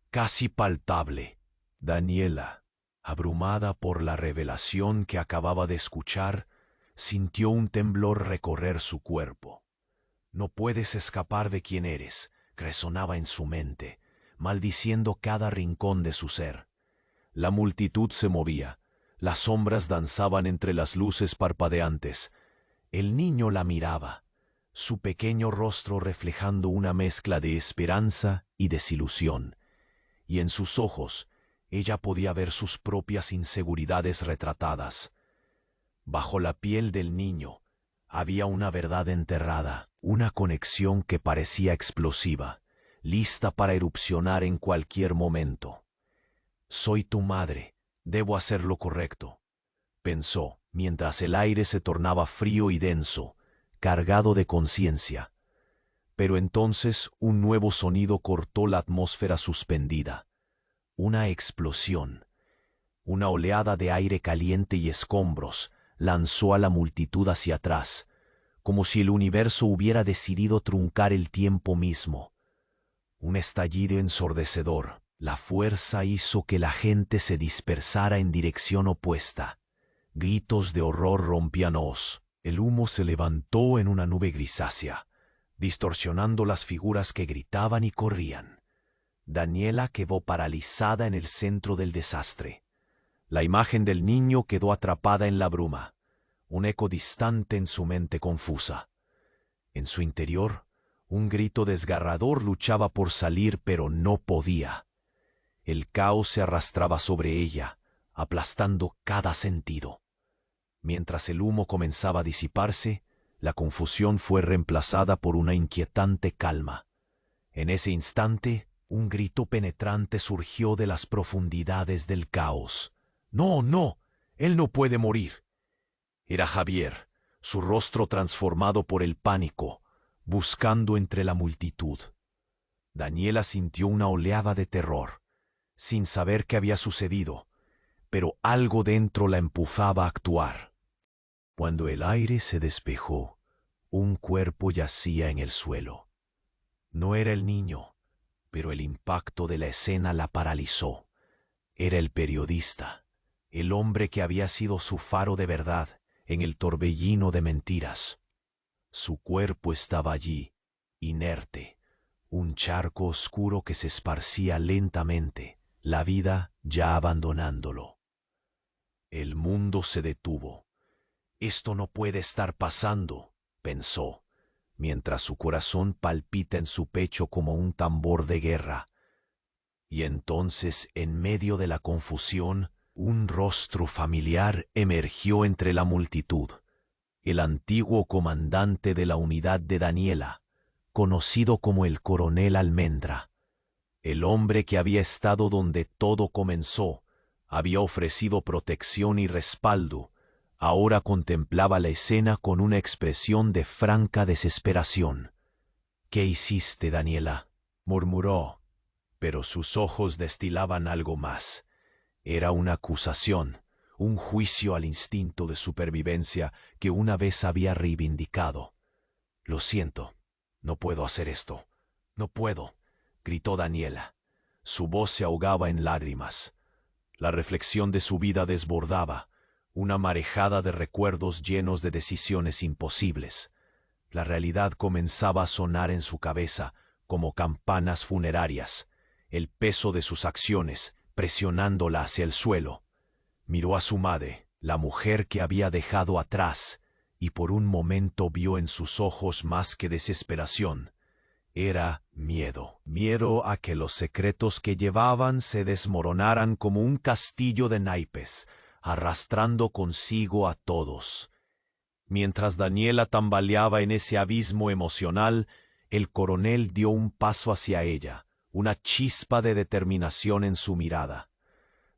casi palpable. Daniela, abrumada por la revelación que acababa de escuchar, sintió un temblor recorrer su cuerpo. «No puedes escapar de quién eres», resonaba en su mente, maldiciendo cada rincón de su ser. La multitud se movía, las sombras danzaban entre las luces parpadeantes. El niño la miraba, su pequeño rostro reflejando una mezcla de esperanza y desilusión, y en sus ojos ella podía ver sus propias inseguridades retratadas. Bajo la piel del niño había una verdad enterrada, una conexión que parecía explosiva, lista para erupcionar en cualquier momento. «Soy tu madre, debo hacer lo correcto», pensó, mientras el aire se tornaba frío y denso, cargado de conciencia. Pero entonces un nuevo sonido cortó la atmósfera suspendida. Una explosión. Una oleada de aire caliente y escombros lanzó a la multitud hacia atrás, como si el universo hubiera decidido truncar el tiempo mismo. Un estallido ensordecedor. La fuerza hizo que la gente se dispersara en dirección opuesta. Gritos de horror rompían hoz. El humo se levantó en una nube grisácea, distorsionando las figuras que gritaban y corrían. Daniela quedó paralizada en el centro del desastre. La imagen del niño quedó atrapada en la bruma, un eco distante en su mente confusa. En su interior, un grito desgarrador luchaba por salir, pero no podía. El caos se arrastraba sobre ella, aplastando cada sentido. Mientras el humo comenzaba a disiparse, la confusión fue reemplazada por una inquietante calma. En ese instante, un grito penetrante surgió de las profundidades del caos. «¡No, no! ¡Él no puede morir!» Era Javier, su rostro transformado por el pánico, buscando entre la multitud. Daniela sintió una oleada de terror. sin saber qué había sucedido, pero algo dentro la empujaba a actuar. Cuando el aire se despejó, un cuerpo yacía en el suelo. No era el niño, pero el impacto de la escena la paralizó. Era el periodista, el hombre que había sido su faro de verdad en el torbellino de mentiras. Su cuerpo estaba allí, inerte, un charco oscuro que se esparcía lentamente, la vida ya abandonándolo. El mundo se detuvo. Esto no puede estar pasando, pensó, mientras su corazón palpita en su pecho como un tambor de guerra. Y entonces, en medio de la confusión, un rostro familiar emergió entre la multitud. El antiguo comandante de la unidad de Daniela, conocido como el coronel Almendra. El hombre que había estado donde todo comenzó, había ofrecido protección y respaldo, ahora contemplaba la escena con una expresión de franca desesperación. «¿Qué hiciste, Daniela?», murmuró, pero sus ojos destilaban algo más. Era una acusación, un juicio al instinto de supervivencia que una vez había reivindicado. «Lo siento, no puedo hacer esto, no puedo», gritó Daniela. Su voz se ahogaba en lágrimas. La reflexión de su vida desbordaba, una marejada de recuerdos llenos de decisiones imposibles. La realidad comenzaba a sonar en su cabeza como campanas funerarias, el peso de sus acciones presionándola hacia el suelo. Miró a su madre, la mujer que había dejado atrás, y por un momento vio en sus ojos más que desesperación. Era miedo, miedo a que los secretos que llevaban se desmoronaran como un castillo de naipes, arrastrando consigo a todos. Mientras Daniela tambaleaba en ese abismo emocional, el coronel dio un paso hacia ella, una chispa de determinación en su mirada.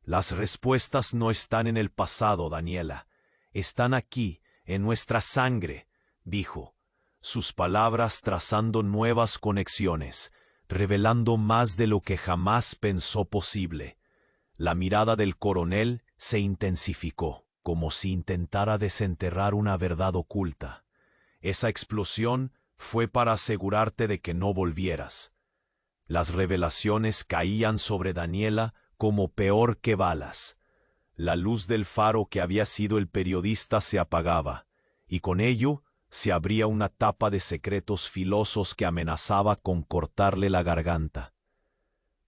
«Las respuestas no están en el pasado, Daniela. Están aquí, en nuestra sangre», dijo, sus palabras trazando nuevas conexiones, revelando más de lo que jamás pensó posible. La mirada del coronel se intensificó, como si intentara desenterrar una verdad oculta. «Esa explosión fue para asegurarte de que no volvieras». Las revelaciones caían sobre Daniela como peor que balas. La luz del faro que había sido el periodista se apagaba, y con ello se abría una tapa de secretos filosos que amenazaba con cortarle la garganta.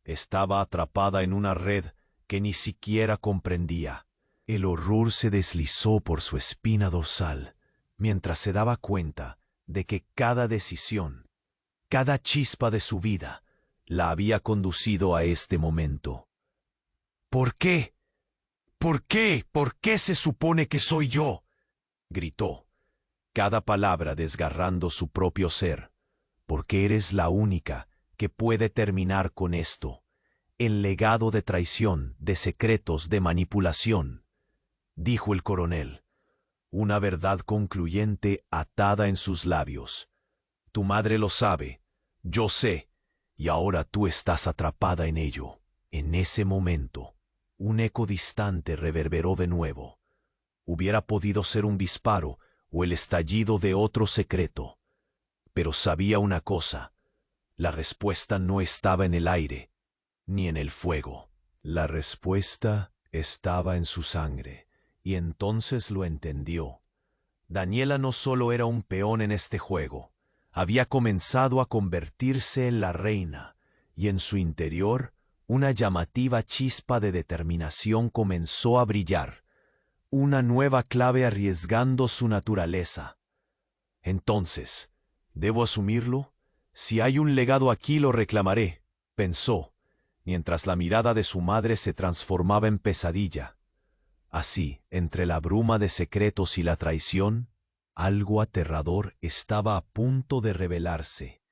Estaba atrapada en una red que ni siquiera comprendía. El horror se deslizó por su espina dorsal, mientras se daba cuenta de que cada decisión, cada chispa de su vida, la había conducido a este momento. «¿Por qué? ¿Por qué? ¿Por qué se supone que soy yo?», gritó, cada palabra desgarrando su propio ser. «Porque eres la única que puede terminar con esto, el legado de traición, de secretos, de manipulación», dijo el coronel, una verdad concluyente atada en sus labios. «Tu madre lo sabe, yo sé, y ahora tú estás atrapada en ello». En ese momento, un eco distante reverberó de nuevo. Hubiera podido ser un disparo o el estallido de otro secreto. Pero sabía una cosa: la respuesta no estaba en el aire, ni en el fuego. La respuesta estaba en su sangre, y entonces lo entendió. Daniela no solo era un peón en este juego, había comenzado a convertirse en la reina, y en su interior una llamativa chispa de determinación comenzó a brillar, una nueva clave arriesgando su naturaleza. «Entonces, ¿debo asumirlo? Si hay un legado aquí lo reclamaré», pensó, mientras la mirada de su madre se transformaba en pesadilla. Así, entre la bruma de secretos y la traición, algo aterrador estaba a punto de revelarse.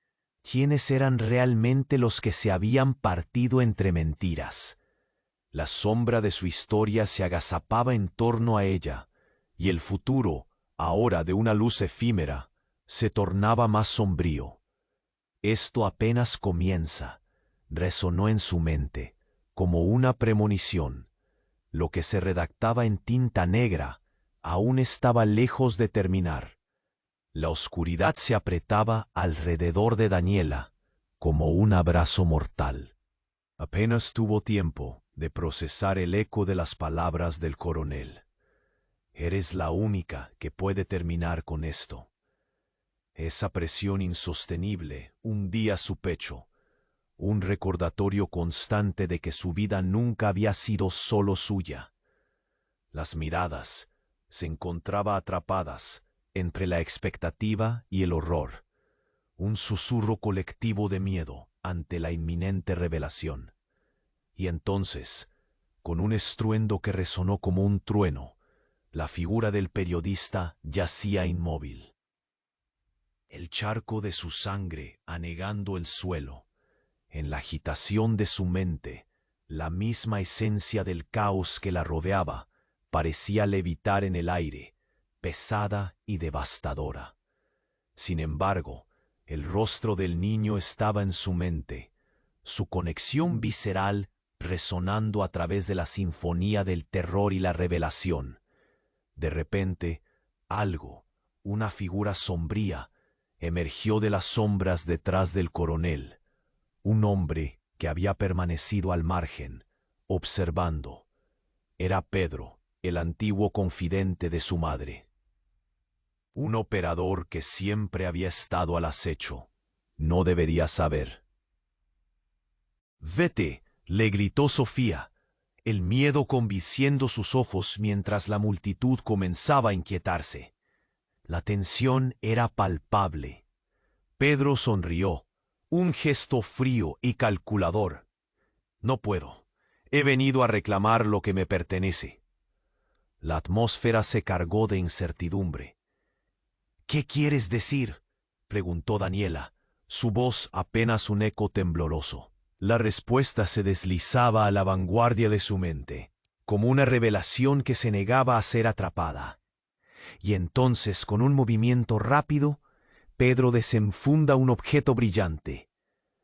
¿Quiénes eran realmente los que se habían partido entre mentiras? La sombra de su historia se agazapaba en torno a ella, y el futuro, ahora de una luz efímera, se tornaba más sombrío. «Esto apenas comienza», resonó en su mente, como una premonición. Lo que se redactaba en tinta negra aún estaba lejos de terminar. La oscuridad se apretaba alrededor de Daniela como un abrazo mortal. Apenas tuvo tiempo de procesar el eco de las palabras del coronel. Eres la única que puede terminar con esto. Esa presión insostenible hundía su pecho, un recordatorio constante de que su vida nunca había sido solo suya. Las miradas se encontraban atrapadas entre la expectativa y el horror, un susurro colectivo de miedo ante la inminente revelación. Y entonces, con un estruendo que resonó como un trueno, la figura del periodista yacía inmóvil. El charco de su sangre anegando el suelo, en la agitación de su mente, la misma esencia del caos que la rodeaba parecía levitar en el aire, pesada y devastadora. Sin embargo, el rostro del niño estaba en su mente, su conexión visceral resonando a través de la sinfonía del terror y la revelación. De repente, algo, una figura sombría, emergió de las sombras detrás del coronel. Un hombre que había permanecido al margen, observando. Era Pedro, el antiguo confidente de su madre. Un operador que siempre había estado al acecho. No debería saber. «Vete», le gritó Sofía, el miedo convenciendo sus ojos mientras la multitud comenzaba a inquietarse. La tensión era palpable. Pedro sonrió, un gesto frío y calculador. «No puedo. He venido a reclamar lo que me pertenece». La atmósfera se cargó de incertidumbre. «¿Qué quieres decir?», preguntó Daniela, su voz apenas un eco tembloroso. La respuesta se deslizaba a la vanguardia de su mente, como una revelación que se negaba a ser atrapada. Y entonces, con un movimiento rápido, Pedro desenfunda un objeto brillante.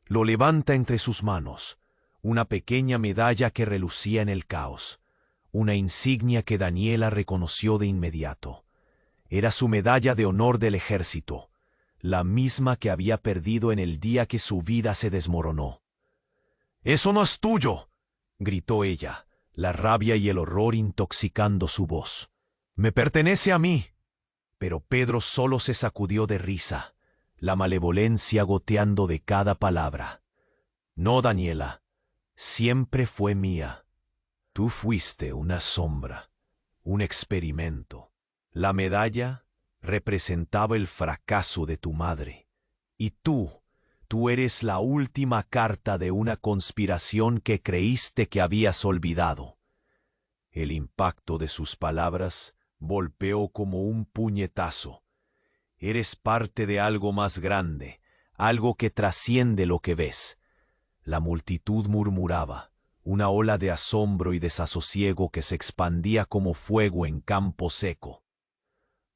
Lo levanta entre sus manos, una pequeña medalla que relucía en el caos, una insignia que Daniela reconoció de inmediato. Era su medalla de honor del ejército, la misma que había perdido en el día que su vida se desmoronó. «¡Eso no es tuyo!», gritó ella, la rabia y el horror intoxicando su voz. «Me pertenece a mí». Pero Pedro solo se sacudió de risa, la malevolencia goteando de cada palabra. «No, Daniela, siempre fue mía. Tú fuiste una sombra, un experimento. La medalla representaba el fracaso de tu madre. Y tú eres la última carta de una conspiración que creíste que habías olvidado». El impacto de sus palabras golpeó como un puñetazo. «Eres parte de algo más grande, algo que trasciende lo que ves». La multitud murmuraba, una ola de asombro y desasosiego que se expandía como fuego en campo seco.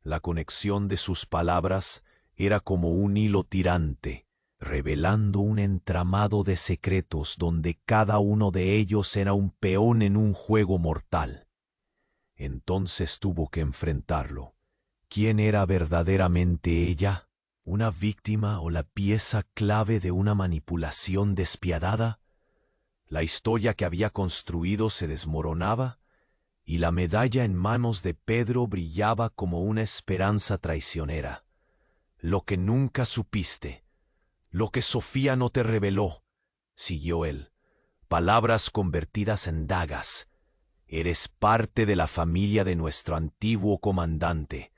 La conexión de sus palabras era como un hilo tirante, revelando un entramado de secretos donde cada uno de ellos era un peón en un juego mortal. Entonces tuvo que enfrentarlo. ¿Quién era verdaderamente ella? ¿Una víctima o la pieza clave de una manipulación despiadada? La historia que había construido se desmoronaba, y la medalla en manos de Pedro brillaba como una esperanza traicionera. «Lo que nunca supiste, lo que Sofía no te reveló», siguió él, palabras convertidas en dagas. «Eres parte de la familia de nuestro antiguo comandante.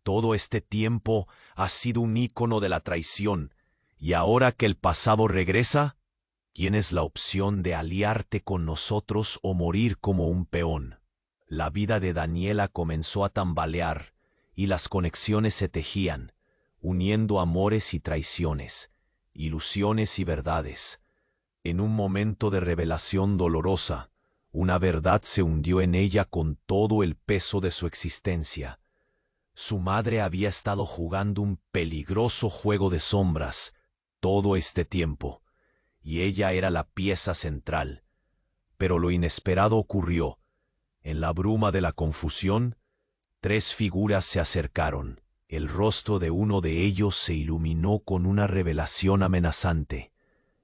Todo este tiempo has sido un ícono de la traición, y ahora que el pasado regresa, tienes la opción de aliarte con nosotros o morir como un peón». La vida de Daniela comenzó a tambalear, y las conexiones se tejían, uniendo amores y traiciones, ilusiones y verdades. En un momento de revelación dolorosa, una verdad se hundió en ella con todo el peso de su existencia. Su madre había estado jugando un peligroso juego de sombras todo este tiempo, y ella era la pieza central. Pero lo inesperado ocurrió. En la bruma de la confusión, 3 figuras se acercaron. El rostro de uno de ellos se iluminó con una revelación amenazante.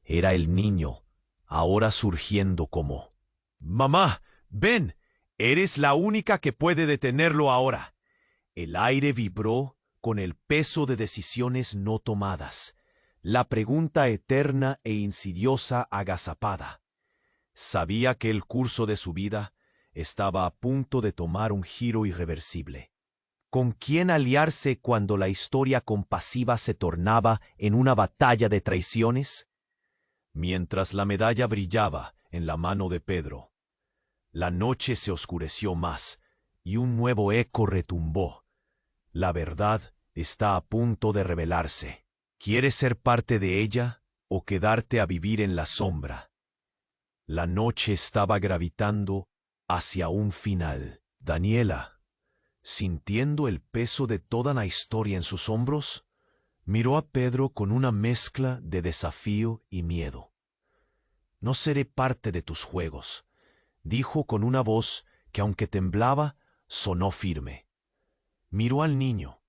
Era el niño, ahora surgiendo como: «Mamá, ven, eres la única que puede detenerlo ahora». El aire vibró con el peso de decisiones no tomadas, la pregunta eterna e insidiosa agazapada. Sabía que el curso de su vida estaba a punto de tomar un giro irreversible. ¿Con quién aliarse cuando la historia compasiva se tornaba en una batalla de traiciones? Mientras la medalla brillaba en la mano de Pedro, la noche se oscureció más y un nuevo eco retumbó. La verdad está a punto de revelarse. ¿Quieres ser parte de ella o quedarte a vivir en la sombra? La noche estaba gravitando hacia un final. Daniela, sintiendo el peso de toda la historia en sus hombros, miró a Pedro con una mezcla de desafío y miedo. «No seré parte de tus juegos», dijo con una voz que, aunque temblaba, sonó firme. Miró al niño,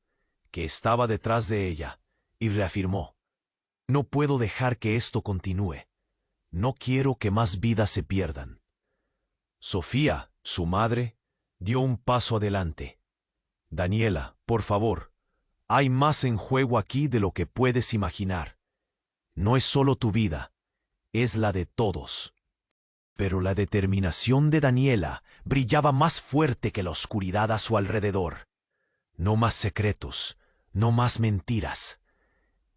que estaba detrás de ella, y reafirmó: «No puedo dejar que esto continúe. No quiero que más vidas se pierdan». Sofía, su madre, dio un paso adelante. «Daniela, por favor, hay más en juego aquí de lo que puedes imaginar. No es solo tu vida, es la de todos». Pero la determinación de Daniela brillaba más fuerte que la oscuridad a su alrededor. No más secretos, no más mentiras.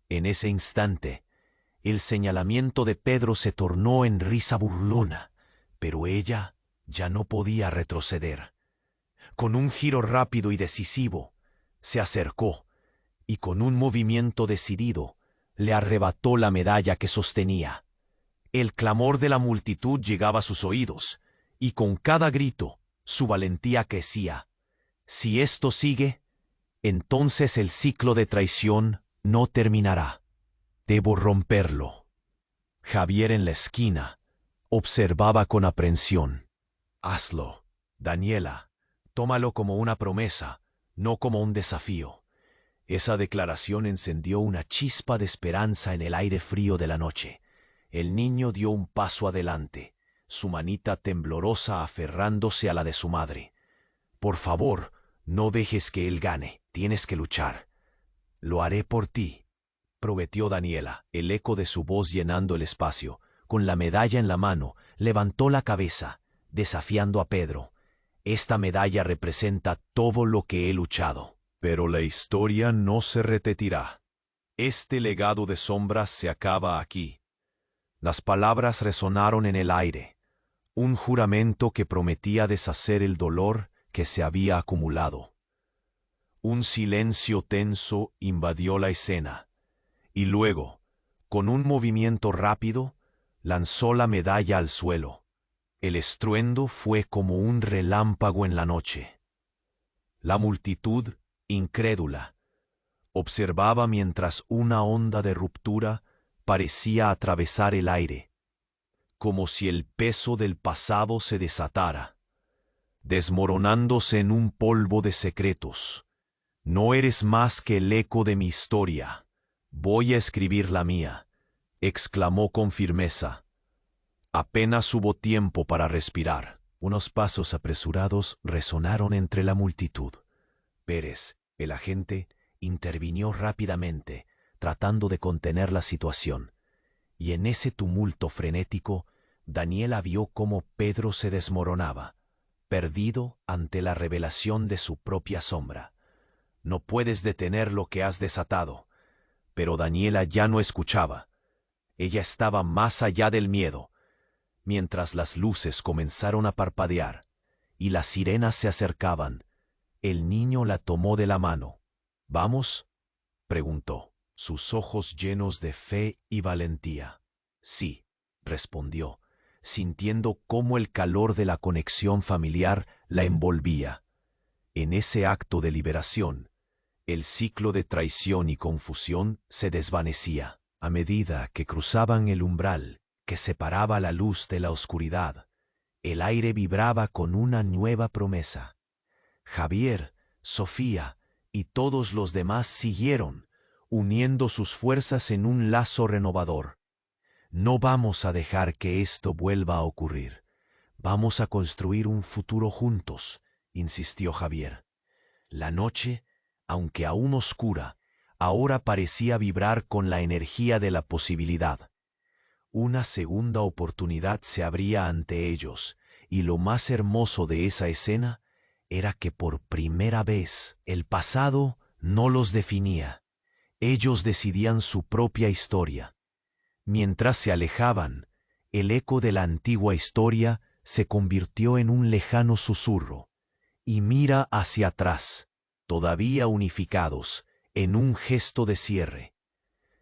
En ese instante, el señalamiento de Pedro se tornó en risa burlona, pero ella ya no podía retroceder. Con un giro rápido y decisivo, se acercó y con un movimiento decidido le arrebató la medalla que sostenía. El clamor de la multitud llegaba a sus oídos, y con cada grito su valentía crecía. Si esto sigue, entonces el ciclo de traición no terminará. Debo romperlo. Javier, en la esquina, observaba con aprensión. «Hazlo, Daniela. Tómalo como una promesa, no como un desafío». Esa declaración encendió una chispa de esperanza en el aire frío de la noche. El niño dio un paso adelante, su manita temblorosa aferrándose a la de su madre. «Por favor, no dejes que él gane. Tienes que luchar». «Lo haré por ti», prometió Daniela, el eco de su voz llenando el espacio. Con la medalla en la mano, levantó la cabeza, desafiando a Pedro. «Esta medalla representa todo lo que he luchado». Pero la historia no se repetirá. Este legado de sombras se acaba aquí. Las palabras resonaron en el aire, un juramento que prometía deshacer el dolor que se había acumulado. Un silencio tenso invadió la escena, y luego, con un movimiento rápido, lanzó la medalla al suelo. El estruendo fue como un relámpago en la noche. La multitud, incrédula, observaba mientras una onda de ruptura parecía atravesar el aire, como si el peso del pasado se desatara, desmoronándose en un polvo de secretos. «No eres más que el eco de mi historia. Voy a escribir la mía», exclamó con firmeza. Apenas hubo tiempo para respirar. Unos pasos apresurados resonaron entre la multitud. Pérez, el agente, intervinió rápidamente, tratando de contener la situación. Y en ese tumulto frenético, Daniela vio cómo Pedro se desmoronaba, perdido ante la revelación de su propia sombra. «No puedes detener lo que has desatado». Pero Daniela ya no escuchaba. Ella estaba más allá del miedo. Mientras las luces comenzaron a parpadear y las sirenas se acercaban, el niño la tomó de la mano. «¿Vamos?», preguntó, sus ojos llenos de fe y valentía. «Sí», respondió, sintiendo cómo el calor de la conexión familiar la envolvía. En ese acto de liberación, el ciclo de traición y confusión se desvanecía. A medida que cruzaban el umbral que separaba la luz de la oscuridad, El aire vibraba con una nueva promesa. Javier, Sofía y todos los demás siguieron, uniendo sus fuerzas en un lazo renovador. No vamos a dejar que esto vuelva a ocurrir. Vamos a construir un futuro juntos, insistió Javier. La noche, aunque aún oscura, ahora parecía vibrar con la energía de la posibilidad. Una segunda oportunidad se abría ante ellos, y lo más hermoso de esa escena era que por primera vez el pasado no los definía. Ellos decidían su propia historia. Mientras se alejaban, el eco de la antigua historia se convirtió en un lejano susurro. Y mira hacia atrás, todavía unificados, en un gesto de cierre.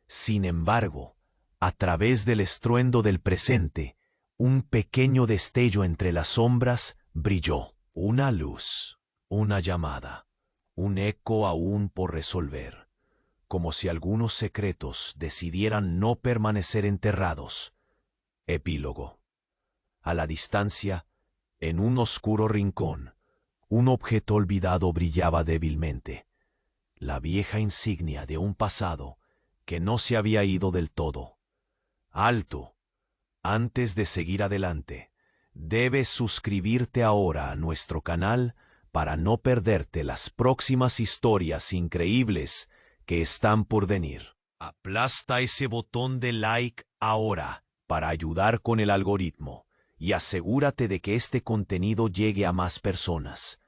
Sin embargo, a través del estruendo del presente, un pequeño destello entre las sombras brilló. Una luz, una llamada, un eco aún por resolver, como si algunos secretos decidieran no permanecer enterrados. Epílogo. A la distancia, en un oscuro rincón, un objeto olvidado brillaba débilmente. La vieja insignia de un pasado que no se había ido del todo. ¡Alto! Antes de seguir adelante, debes suscribirte ahora a nuestro canal para no perderte las próximas historias increíbles que están por venir. Aplasta ese botón de like ahora para ayudar con el algoritmo y asegúrate de que este contenido llegue a más personas.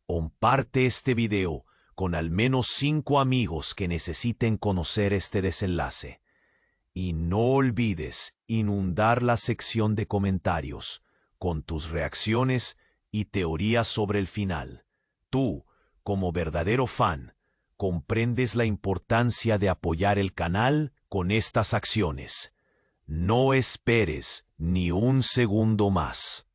Comparte este video con al menos 5 amigos que necesiten conocer este desenlace. Y no olvides inundar la sección de comentarios con tus reacciones y teorías sobre el final. Tú, como verdadero fan, comprendes la importancia de apoyar el canal con estas acciones. No esperes ni un segundo más.